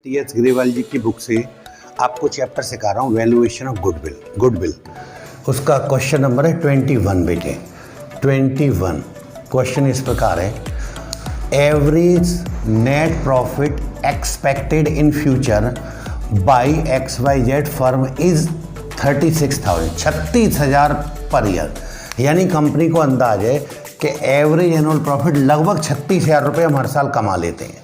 T.S.. Grewal जी की book से आपको चैप्टर सिखा रहा हूँ वैल्यूएशन ऑफ गुडविल। उसका क्वेश्चन नंबर है 21 बेटे। 21 क्वेश्चन इस प्रकार है, average net profit expected in future by XYZ firm is 36,000 per year. यानी कंपनी को अंदाज है कि एवरेज एनुअल प्रॉफिट लगभग 36,000 रुपये हम हर साल कमा लेते हैं।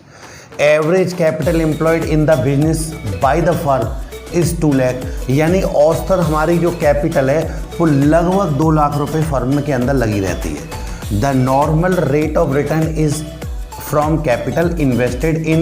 Average capital employed in the business by the firm is 2 lakh, यानी औसतन हमारी जो कैपिटल है वो लगभग 2 लाख रुपए फर्म के अंदर लगी रहती है। The normal rate of return is from capital invested in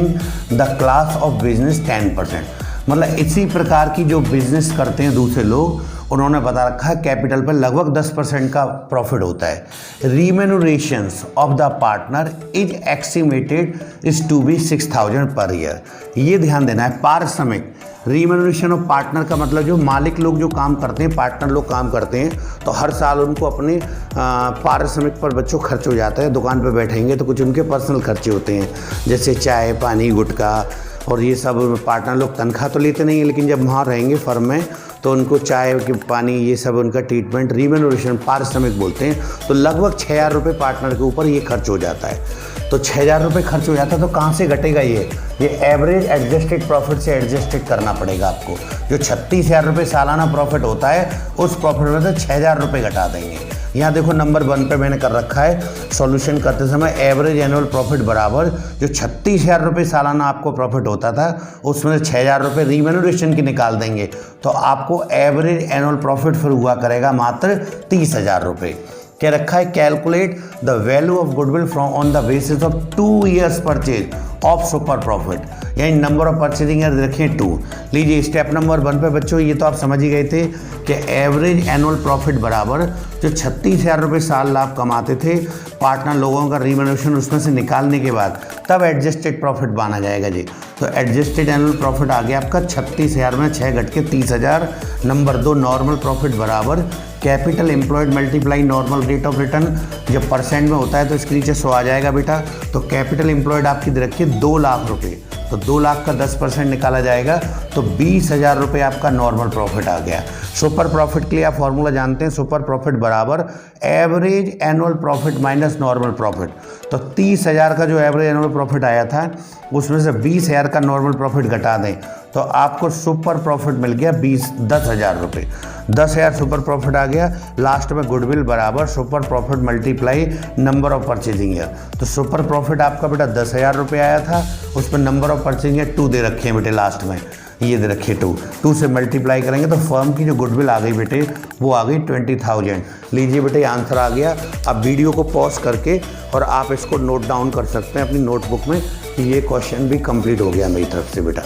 the class of business 10%। मतलब इसी प्रकार की जो बिजनेस करते हैं दूसरे लोग, उन्होंने बता रखा है कैपिटल पर लगभग 10% का प्रॉफिट होता है। Remunerations of the partner is estimated is to be 6,000 per year. ये ध्यान देना है, पारिश्रमिक रिम्यूनरेशन ऑफ पार्टनर का मतलब जो मालिक लोग जो काम करते हैं, पार्टनर लोग काम करते हैं, तो हर साल उनको अपने पारिश्रमिक पर बच्चों खर्च हो जाता है। दुकान पर बैठेंगे तो कुछ उनके पर्सनल खर्चे होते हैं, जैसे चाय पानी गुटखा और ये सब। पार्टनर लोग तनख्वाह तो लेते नहीं है, लेकिन जब वहाँ रहेंगे फर्म में तो उनको चाय के पानी ये सब उनका ट्रीटमेंट रिम्यूनरेशन पारिश्रमिक बोलते हैं। तो लगभग 6,000 रुपये पार्टनर के ऊपर ये खर्च हो जाता है। तो 6,000 रुपये खर्च हो जाता है, तो कहाँ से घटेगा ये एवरेज एडजस्टेड प्रॉफिट से एडजस्टेड करना पड़ेगा आपको। जो 36,000 रुपये सालाना प्रॉफिट होता है, उस प्रॉफिट में से 6,000 रुपये घटा देंगे। यहाँ देखो नंबर 1 पे मैंने कर रखा है, सॉल्यूशन करते समय एवरेज एनुअल प्रॉफिट बराबर जो 36,000 रुपये सालाना आपको प्रॉफिट होता था, उसमें से 6,000 रुपये रिम्यूनरेशन की निकाल देंगे, तो आपको एवरेज एनुअल प्रॉफिट फिर हुआ करेगा मात्र 30,000 रुपये। क्या रखा है, calculate the value of goodwill from on the basis of 2 years purchase of super profit, यानी नंबर ऑफ परचेजिंग रखें 2। लीजिए स्टेप नंबर 1 पे बच्चों ये तो आप समझ ही गए थे कि एवरेज एनुअल प्रॉफिट बराबर जो 36,000 रुपये साल लाभ कमाते थे पार्टनर लोगों का रिम्यूनरेशन उसमें से निकालने के बाद तब एडजस्टेड प्रॉफिट माना जाएगा जी। तो एडजस्टेड एनुअल प्रॉफिट आ गया आपका 36,000 में 6 घट के 30,000। नंबर 2 नॉर्मल प्रॉफिट बराबर capital employed multiply normal rate of return. जब परसेंट में होता है तो इसके नीचे 100 आ जाएगा बेटा। तो कैपिटल एम्प्लॉयड आपकी रखिए 2 लाख रुपये, तो 2 लाख का 10% निकाला जाएगा, तो 20,000 रुपये आपका नॉर्मल प्रॉफिट आ गया। सुपर प्रॉफिट के लिए आप फॉर्मूला जानते हैं, सुपर प्रॉफिट बराबर average annual profit minus normal profit. तो 30,000 का जो एवरेज एनुअल प्रॉफिट आया था, उसमें से 20,000 का नॉर्मल प्रॉफिट घटा दें, तो आपको सुपर प्रॉफिट मिल गया 10,000 रुपये। 10,000 सुपर प्रॉफिट आ गया। लास्ट में गुडविल बराबर super profit multiply number of purchasing year. तो सुपर प्रॉफिट आपका बेटा 10,000 रुपये आया था, उस पर नंबर ऑफ परचेजिंग ईयर 2 दे रखे हैं बेटे लास्ट में, ये दे रखिए 2 से मल्टीप्लाई करेंगे तो फर्म की जो गुडविल आ गई बेटे वो आ गई 20,000। लीजिए बेटे आंसर आ गया। अब वीडियो को पॉज करके और आप इसको नोट डाउन कर सकते हैं अपनी नोटबुक में कि ये क्वेश्चन भी कंप्लीट हो गया मेरी तरफ से बेटा।